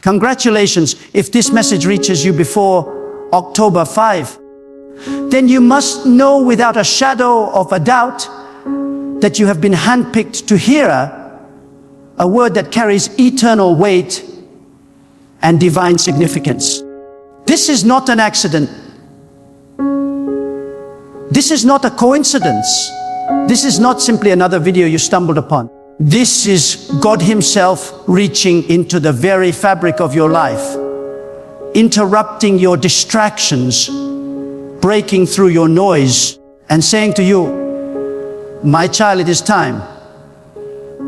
Congratulations if this message reaches you before October 5. Then you must know without a shadow of a doubt that you have been handpicked to hear a word that carries eternal weight and divine significance. This is not an accident. This is not a coincidence. This is not simply another video you stumbled upon. This is God Himself reaching into the very fabric of your life, interrupting your distractions, breaking through your noise, and saying to you, my child, it is time.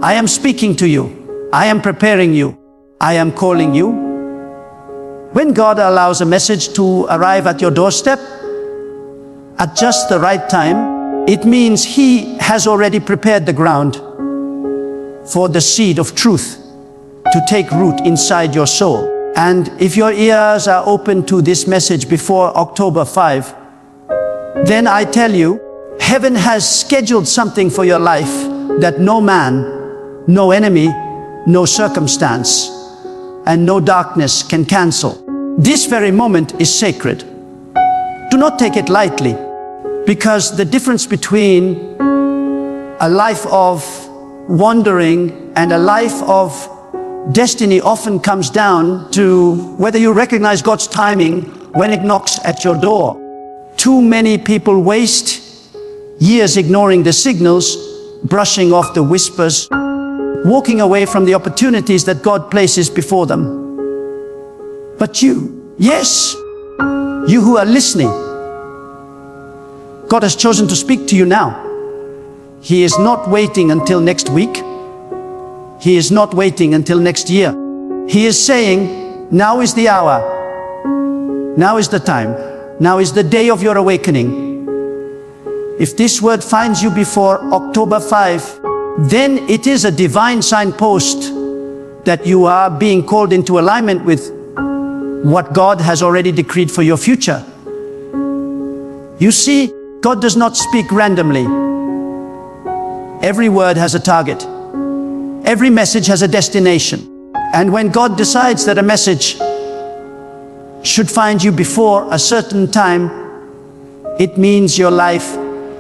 I am speaking to you. I am preparing you. I am calling you. When God allows a message to arrive at your doorstep at just the right time, it means He has already prepared the ground for the seed of truth to take root inside your soul. And if your ears are open to this message before October 5, then I tell you, heaven has scheduled something for your life that no man, no enemy, no circumstance, and no darkness can cancel. This very moment is sacred. Do not take it lightly, because the difference between a life of wandering and a life of destiny often comes down to whether you recognize God's timing when it knocks at your door. Too many people waste years ignoring the signals, brushing off the whispers, walking away from the opportunities that God places before them. But you, yes, you who are listening, God has chosen to speak to you now. He is not waiting until next week. He is not waiting until next year. He is saying, now is the hour. Now is the time. Now is the day of your awakening. If this word finds you before October 5, then it is a divine signpost that you are being called into alignment with what God has already decreed for your future. You see, God does not speak randomly. Every word has a target. Every message has a destination. And when God decides that a message should find you before a certain time, it means your life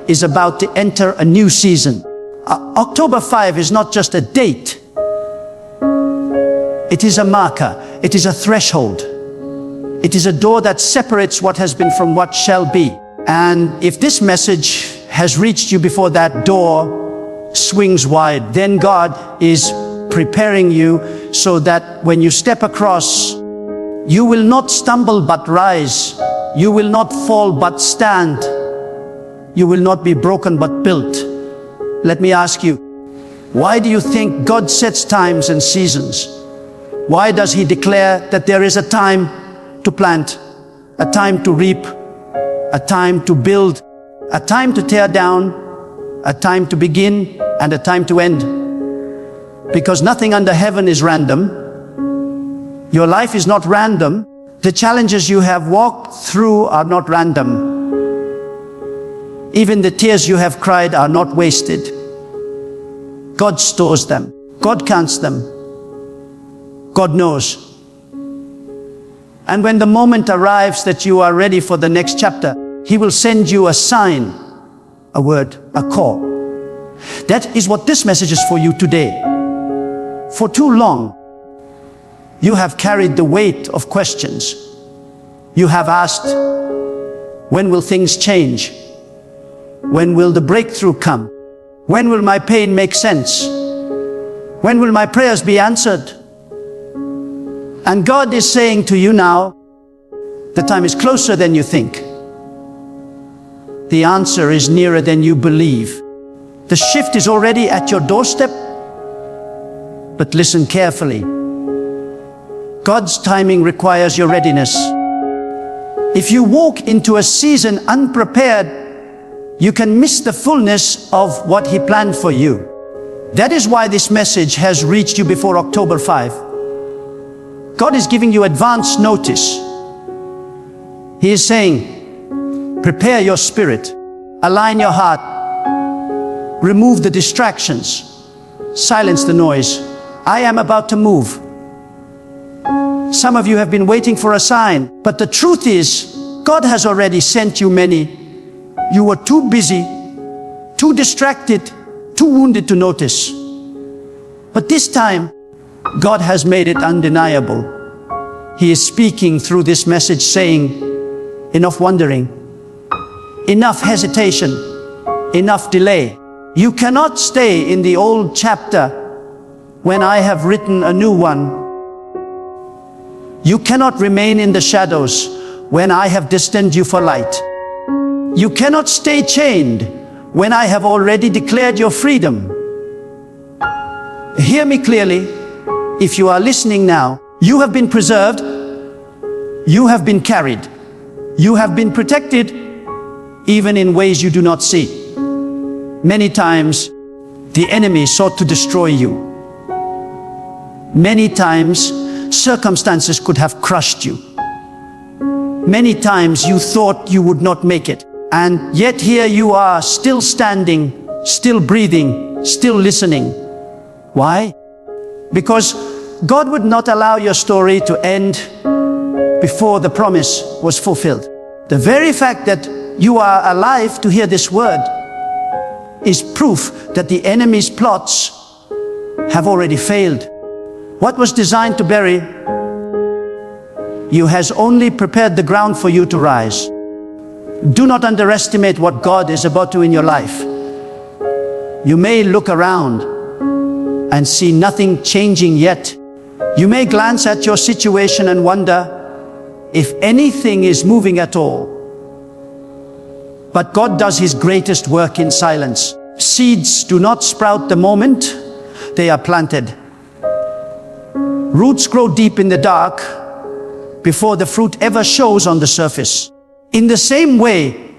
is about to enter a new season. October 5 is not just a date. It is a marker. It is a threshold. It is a door that separates what has been from what shall be. And if this message has reached you before that door swings wide, then God is preparing you so that when you step across, you will not stumble but rise. You will not fall but stand. You will not be broken but built. Let me ask you, why do you think God sets times and seasons? Why does He declare that there is a time to plant, a time to reap, a time to build, a time to tear down, a time to begin, and a time to end? Because nothing under heaven is random. Your life is not random. The challenges you have walked through are not random. Even the tears you have cried are not wasted. God stores them. God counts them. God knows. And when the moment arrives that you are ready for the next chapter, He will send you a sign, a word, a call. That is what this message is for you today. For too long, you have carried the weight of questions. You have asked, when will things change? When will the breakthrough come? When will my pain make sense? When will my prayers be answered? And God is saying to you now, the time is closer than you think. The answer is nearer than you believe. The shift is already at your doorstep, but listen carefully. God's timing requires your readiness. If you walk into a season unprepared, you can miss the fullness of what He planned for you. That is why this message has reached you before October 5. God is giving you advance notice. He is saying, prepare your spirit, align your heart, remove the distractions, silence the noise. I am about to move. Some of you have been waiting for a sign, but the truth is, God has already sent you many. You were too busy, too distracted, too wounded to notice. But this time, God has made it undeniable. He is speaking through this message saying, enough wondering, enough hesitation, enough delay. You cannot stay in the old chapter when I have written a new one. You cannot remain in the shadows when I have destined you for light. You cannot stay chained when I have already declared your freedom. Hear me clearly. If you are listening now, you have been preserved, you have been carried, you have been protected, even in ways you do not see. Many times, the enemy sought to destroy you. Many times, circumstances could have crushed you. Many times you thought you would not make it. And yet here you are, still standing, still breathing, still listening. Why? Because God would not allow your story to end before the promise was fulfilled. The very fact that you are alive to hear this word is proof that the enemy's plots have already failed. What was designed to bury you has only prepared the ground for you to rise. Do not underestimate what God is about to do in your life. You may look around and see nothing changing yet. You may glance at your situation and wonder if anything is moving at all. But God does His greatest work in silence. Seeds do not sprout the moment they are planted. Roots grow deep in the dark before the fruit ever shows on the surface. In the same way,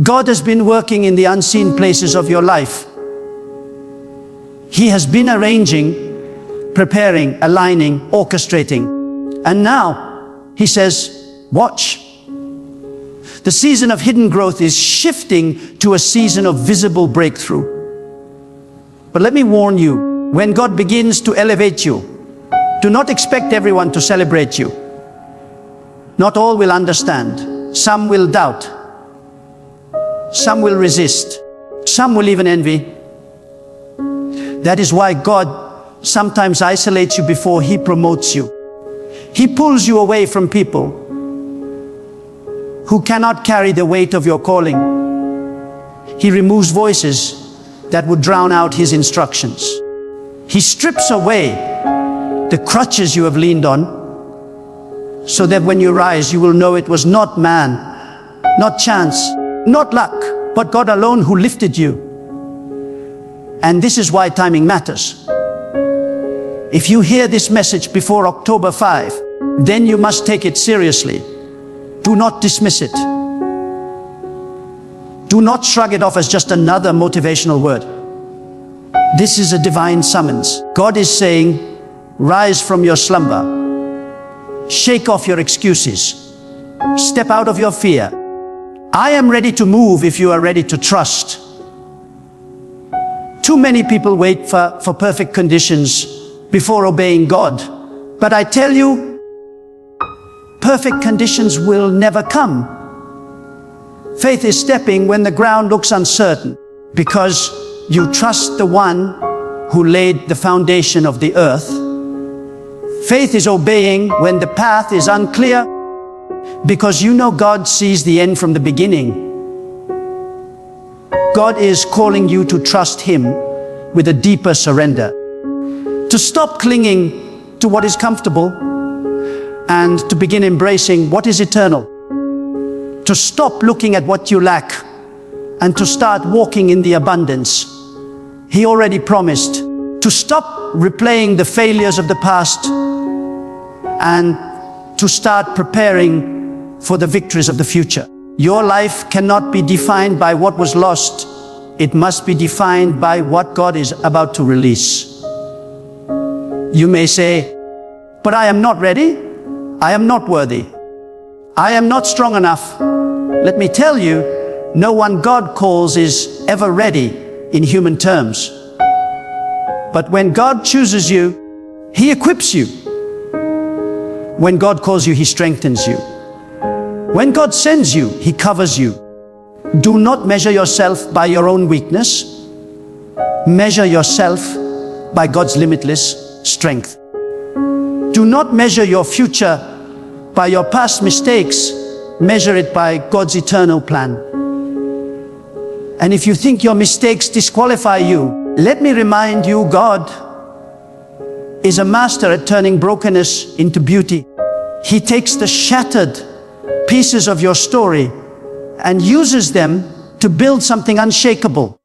God has been working in the unseen places of your life. He has been arranging, preparing, aligning, orchestrating. And now, He says, watch. The season of hidden growth is shifting to a season of visible breakthrough. But let me warn you, when God begins to elevate you, do not expect everyone to celebrate you. Not all will understand. Some will doubt. Some will resist. Some will even envy. That is why God sometimes isolates you before He promotes you. He pulls you away from people who cannot carry the weight of your calling. He removes voices that would drown out His instructions. He strips away the crutches you have leaned on, so that when you rise, you will know it was not man, not chance, not luck, but God alone who lifted you. And this is why timing matters. If you hear this message before October 5, then you must take it seriously. Do not dismiss it. Do not shrug it off as just another motivational word. This is a divine summons. God is saying, rise from your slumber. Shake off your excuses. Step out of your fear. I am ready to move if you are ready to trust. Too many people wait for perfect conditions before obeying God. But I tell you, perfect conditions will never come. Faith is stepping when the ground looks uncertain, because you trust the one who laid the foundation of the earth. Faith is obeying when the path is unclear, because you know God sees the end from the beginning. God is calling you to trust Him with a deeper surrender, to stop clinging to what is comfortable and to begin embracing what is eternal, to stop looking at what you lack and to start walking in the abundance He already promised, to stop replaying the failures of the past and to start preparing for the victories of the future. Your life cannot be defined by what was lost. It must be defined by what God is about to release. You may say, but I am not ready. I am not worthy. I am not strong enough. Let me tell you, no one God calls is ever ready in human terms. But when God chooses you, He equips you. When God calls you, He strengthens you. When God sends you, He covers you. Do not measure yourself by your own weakness. Measure yourself by God's limitless strength. Do not measure your future by your past mistakes. Measure it by God's eternal plan. And if you think your mistakes disqualify you, let me remind you, God is a master at turning brokenness into beauty. He takes the shattered pieces of your story and uses them to build something unshakable.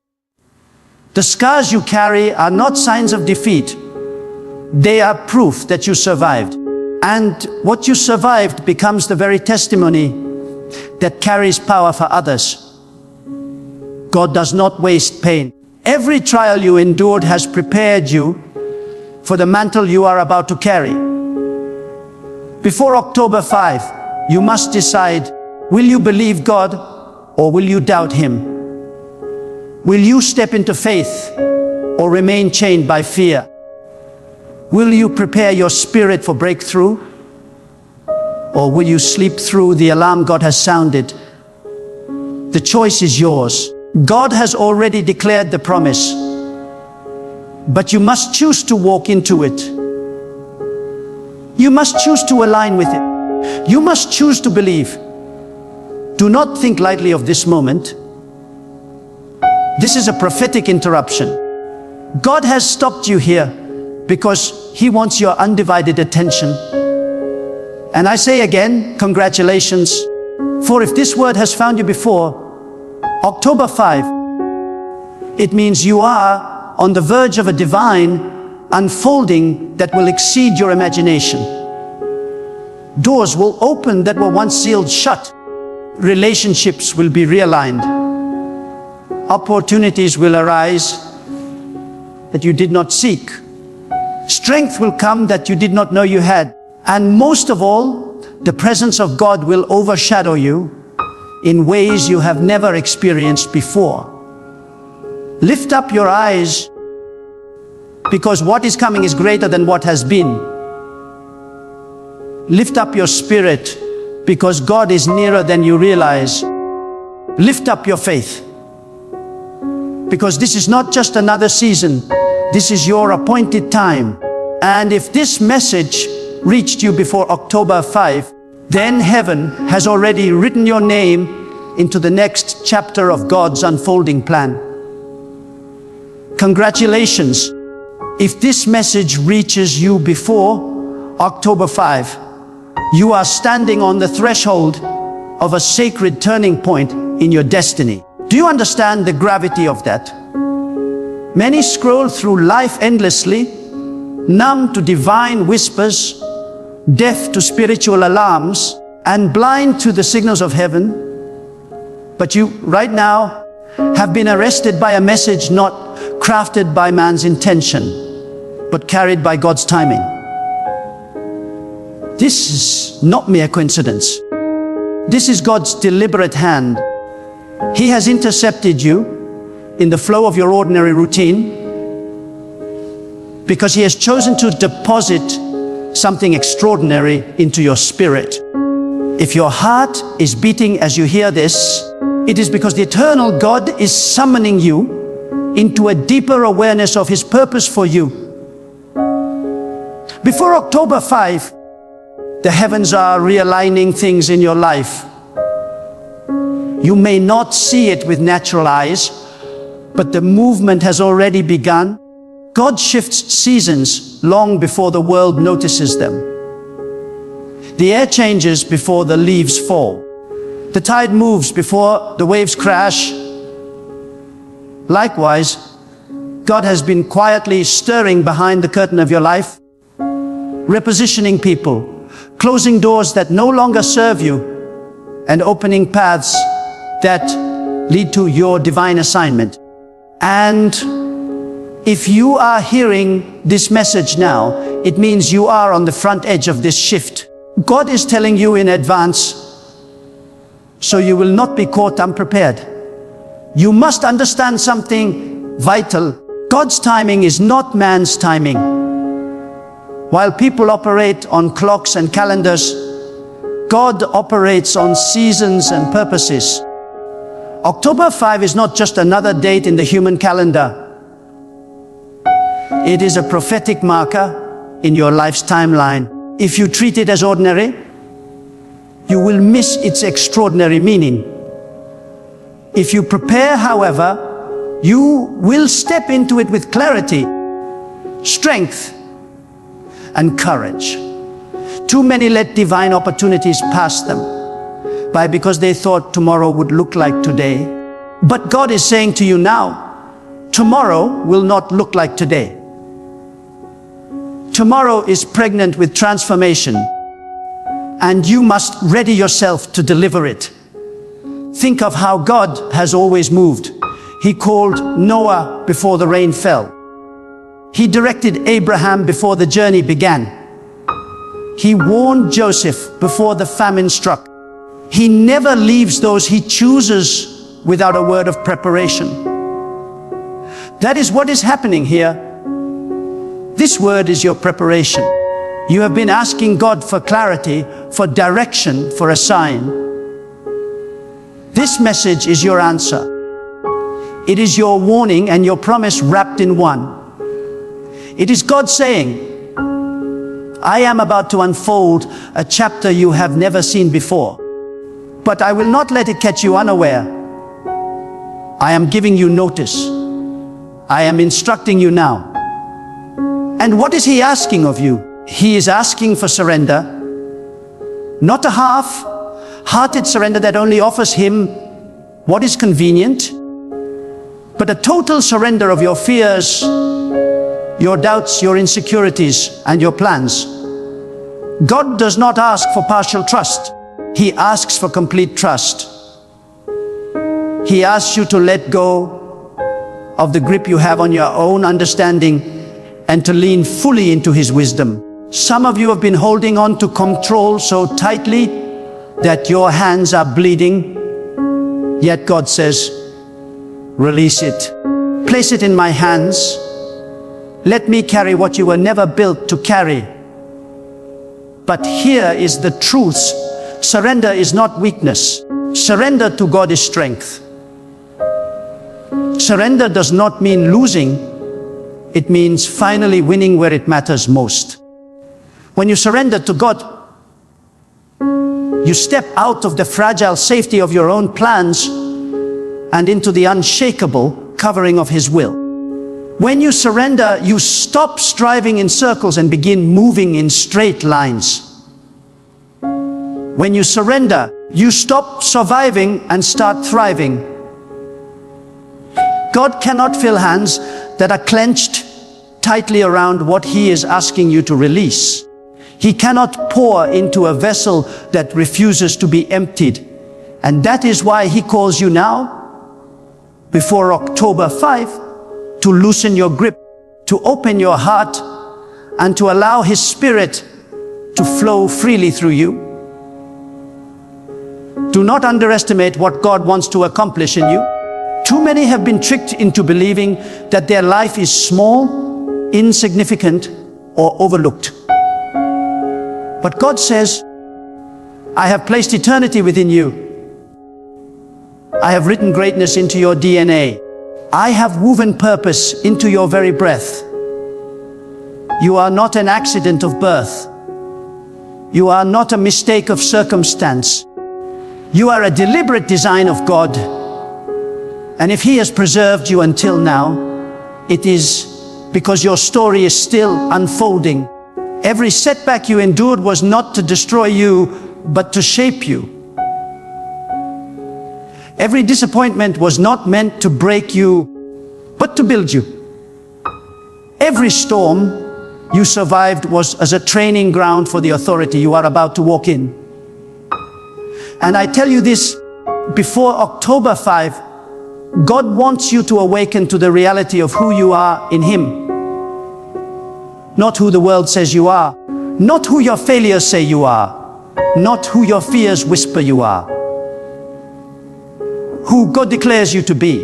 The scars you carry are not signs of defeat. They are proof that you survived. And what you survived becomes the very testimony that carries power for others. God does not waste pain. Every trial you endured has prepared you for the mantle you are about to carry. Before October 5, you must decide, will you believe God or will you doubt Him? Will you step into faith or remain chained by fear? Will you prepare your spirit for breakthrough? Or will you sleep through the alarm God has sounded? The choice is yours. God has already declared the promise, but you must choose to walk into it. You must choose to align with it. You must choose to believe. Do not think lightly of this moment. This is a prophetic interruption. God has stopped you here because He wants your undivided attention. And I say again, congratulations. For if this word has found you before October 5, it means you are on the verge of a divine unfolding that will exceed your imagination. Doors will open that were once sealed shut. Relationships will be realigned. Opportunities will arise that you did not seek. Strength will come that you did not know you had. And most of all, the presence of God will overshadow you in ways you have never experienced before. Lift up your eyes, because what is coming is greater than what has been. Lift up your spirit, because God is nearer than you realize. Lift up your faith, because this is not just another season. This is your appointed time. And if this message reached you before October 5, then heaven has already written your name into the next chapter of God's unfolding plan. Congratulations. If this message reaches you before October 5, you are standing on the threshold of a sacred turning point in your destiny. Do you understand the gravity of that? Many scroll through life endlessly, numb to divine whispers, deaf to spiritual alarms, and blind to the signals of heaven. But you, right now, have been arrested by a message not crafted by man's intention, but carried by God's timing. This is not mere coincidence. This is God's deliberate hand. He has intercepted you in the flow of your ordinary routine because He has chosen to deposit something extraordinary into your spirit. If your heart is beating as you hear this, it is because the eternal God is summoning you into a deeper awareness of His purpose for you. Before October 5, the heavens are realigning things in your life. You may not see it with natural eyes, but the movement has already begun. God shifts seasons long before the world notices them. The air changes before the leaves fall. The tide moves before the waves crash. Likewise, God has been quietly stirring behind the curtain of your life, repositioning people, closing doors that no longer serve you, and opening paths that lead to your divine assignment. And if you are hearing this message now, it means you are on the front edge of this shift. God is telling you in advance, so you will not be caught unprepared. You must understand something vital. God's timing is not man's timing. While people operate on clocks and calendars, God operates on seasons and purposes. October 5 is not just another date in the human calendar. It is a prophetic marker in your life's timeline. If you treat it as ordinary, you will miss its extraordinary meaning. If you prepare, however, you will step into it with clarity, strength, and courage. Too many let divine opportunities pass them because they thought tomorrow would look like today. But God is saying to you now, tomorrow will not look like today. Tomorrow is pregnant with transformation, and you must ready yourself to deliver it. Think of how God has always moved. He called Noah before the rain fell. He directed Abraham before the journey began. He warned Joseph before the famine struck. He never leaves those he chooses without a word of preparation. That is what is happening here. This word is your preparation. You have been asking God for clarity, for direction, for a sign. This message is your answer. It is your warning and your promise wrapped in one. It is God saying, I am about to unfold a chapter you have never seen before, but I will not let it catch you unaware. I am giving you notice. I am instructing you now. And what is He asking of you? He is asking for surrender, not a half-hearted surrender that only offers Him what is convenient, but a total surrender of your fears, your doubts, your insecurities, and your plans. God does not ask for partial trust. He asks for complete trust. He asks you to let go of the grip you have on your own understanding and to lean fully into His wisdom. Some of you have been holding on to control so tightly that your hands are bleeding, yet God says, release it. Place it in my hands. Let me carry what you were never built to carry. But here is the truth. Surrender is not weakness. Surrender to God is strength. Surrender does not mean losing. It means finally winning where it matters most. When you surrender to God, you step out of the fragile safety of your own plans and into the unshakable covering of His will. When you surrender, you stop striving in circles and begin moving in straight lines. When you surrender, you stop surviving and start thriving. God cannot fill hands that are clenched tightly around what He is asking you to release. He cannot pour into a vessel that refuses to be emptied. And that is why He calls you now, before October 5, to loosen your grip, to open your heart, and to allow His Spirit to flow freely through you. Do not underestimate what God wants to accomplish in you. Too many have been tricked into believing that their life is small, insignificant, or overlooked. But God says, I have placed eternity within you. I have written greatness into your DNA. I have woven purpose into your very breath. You are not an accident of birth. You are not a mistake of circumstance. You are a deliberate design of God. And if He has preserved you until now, it is because your story is still unfolding. Every setback you endured was not to destroy you, but to shape you. Every disappointment was not meant to break you, but to build you. Every storm you survived was as a training ground for the authority you are about to walk in. And I tell you this, before October 5, God wants you to awaken to the reality of who you are in Him. Not who the world says you are, not who your failures say you are, not who your fears whisper you are. Who God declares you to be.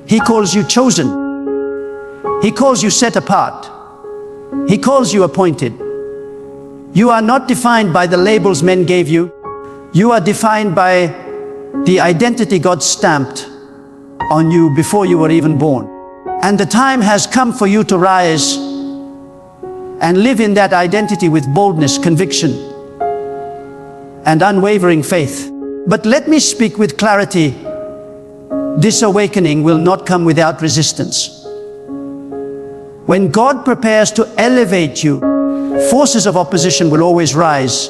He calls you chosen. He calls you set apart. He calls you appointed. You are not defined by the labels men gave you. You are defined by the identity God stamped on you before you were even born. And the time has come for you to rise and live in that identity with boldness, conviction, and unwavering faith. But let me speak with clarity. This awakening will not come without resistance. When God prepares to elevate you, forces of opposition will always rise.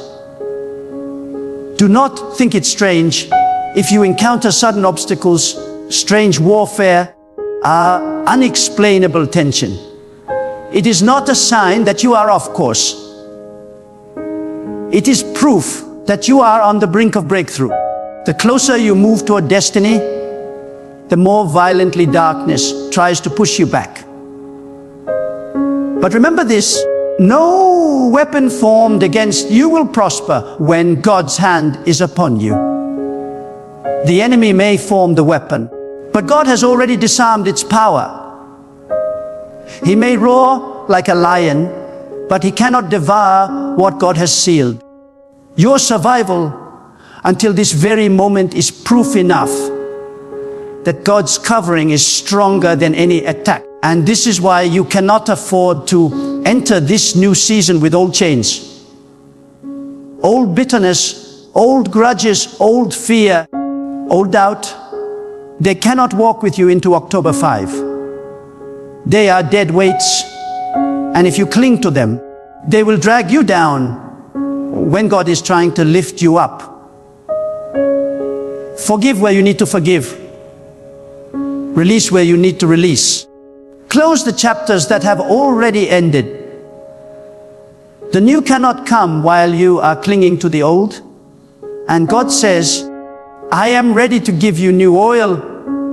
Do not think it strange if you encounter sudden obstacles, strange warfare, unexplainable tension. It is not a sign that you are off course. It is proof that you are on the brink of breakthrough. The closer you move toward destiny, the more violently darkness tries to push you back. But remember this, no weapon formed against you will prosper when God's hand is upon you. The enemy may form the weapon, but God has already disarmed its power. He may roar like a lion, but he cannot devour what God has sealed. Your survival until this very moment is proof enough that God's covering is stronger than any attack. And this is why you cannot afford to enter this new season with old chains, old bitterness, old grudges, old fear, old doubt. They cannot walk with you into October 5. They are dead weights, and if you cling to them, they will drag you down when God is trying to lift you up. Forgive where you need to forgive. Release where you need to release. Close the chapters that have already ended. The new cannot come while you are clinging to the old. And God says, I am ready to give you new oil,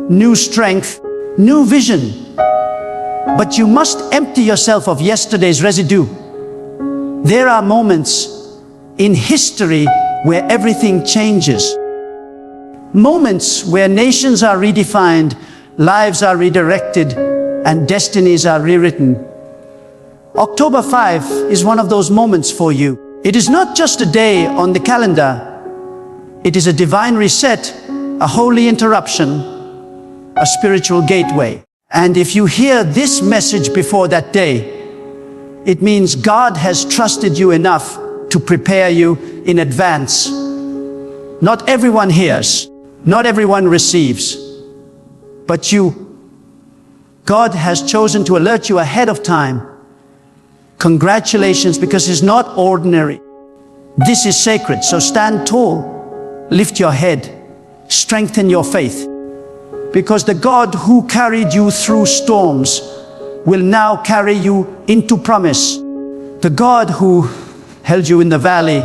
new strength, new vision. But you must empty yourself of yesterday's residue. There are moments in history where everything changes. Moments where nations are redefined, lives are redirected, and destinies are rewritten. October 5 is one of those moments for you. It is not just a day on the calendar. It is a divine reset, a holy interruption, a spiritual gateway. And if you hear this message before that day, it means God has trusted you enough to prepare you in advance. Not everyone hears, not everyone receives, but God has chosen to alert you ahead of time. Congratulations, because it's not ordinary. This is sacred, so stand tall, lift your head, strengthen your faith. Because the God who carried you through storms will now carry you into promise. The God who held you in the valley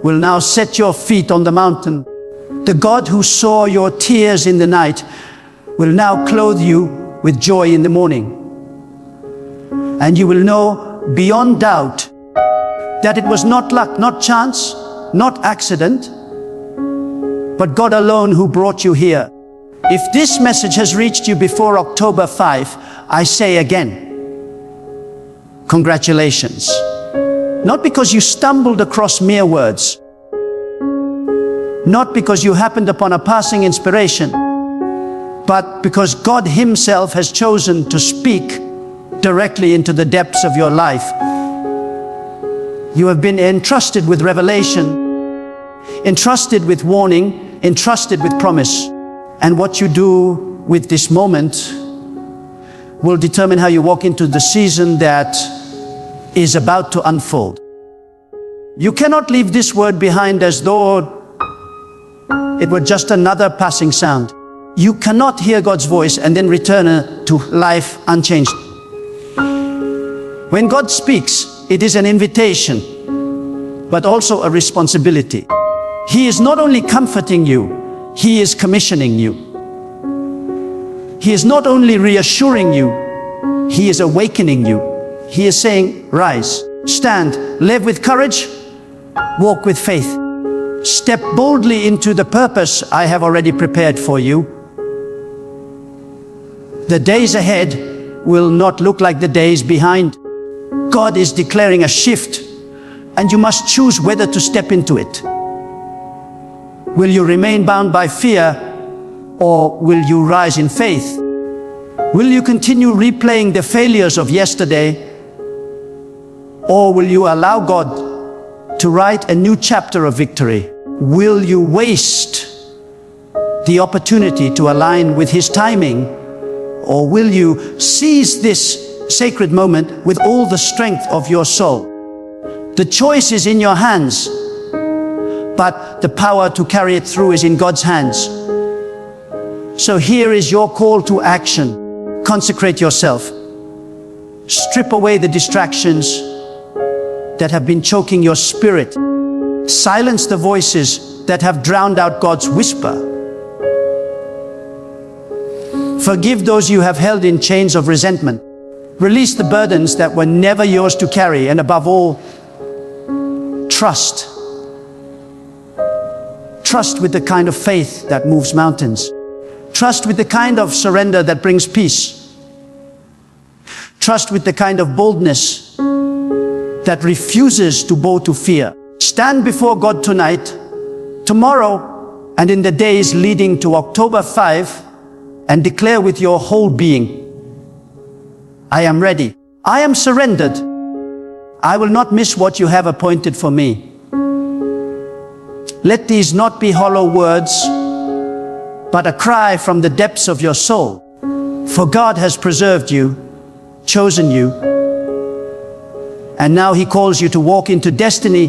will now set your feet on the mountain. The God who saw your tears in the night will now clothe you with joy in the morning. And you will know beyond doubt that it was not luck, not chance, not accident, but God alone who brought you here. If this message has reached you before October 5, I say again, congratulations. Not because you stumbled across mere words, not because you happened upon a passing inspiration, but because God Himself has chosen to speak directly into the depths of your life. You have been entrusted with revelation, entrusted with warning, entrusted with promise. And what you do with this moment will determine how you walk into the season that is about to unfold. You cannot leave this word behind as though it were just another passing sound. You cannot hear God's voice and then return to life unchanged. When God speaks, it is an invitation, but also a responsibility. He is not only comforting you, He is commissioning you. He is not only reassuring you, He is awakening you. He is saying, rise, stand, live with courage, walk with faith. Step boldly into the purpose I have already prepared for you. The days ahead will not look like the days behind. God is declaring a shift, and you must choose whether to step into it. Will you remain bound by fear, or will you rise in faith? Will you continue replaying the failures of yesterday, or will you allow God to write a new chapter of victory? Will you waste the opportunity to align with His timing, or will you seize this sacred moment with all the strength of your soul? The choice is in your hands, but the power to carry it through is in God's hands. So here is your call to action. Consecrate yourself. Strip away the distractions that have been choking your spirit. Silence the voices that have drowned out God's whisper. Forgive those you have held in chains of resentment. Release the burdens that were never yours to carry, and above all, trust. Trust with the kind of faith that moves mountains. Trust with the kind of surrender that brings peace. Trust with the kind of boldness that refuses to bow to fear. Stand before God tonight, tomorrow, and in the days leading to October 5, and declare with your whole being, I am ready. I am surrendered. I will not miss what you have appointed for me. Let these not be hollow words, but a cry from the depths of your soul. For God has preserved you, chosen you, and now He calls you to walk into destiny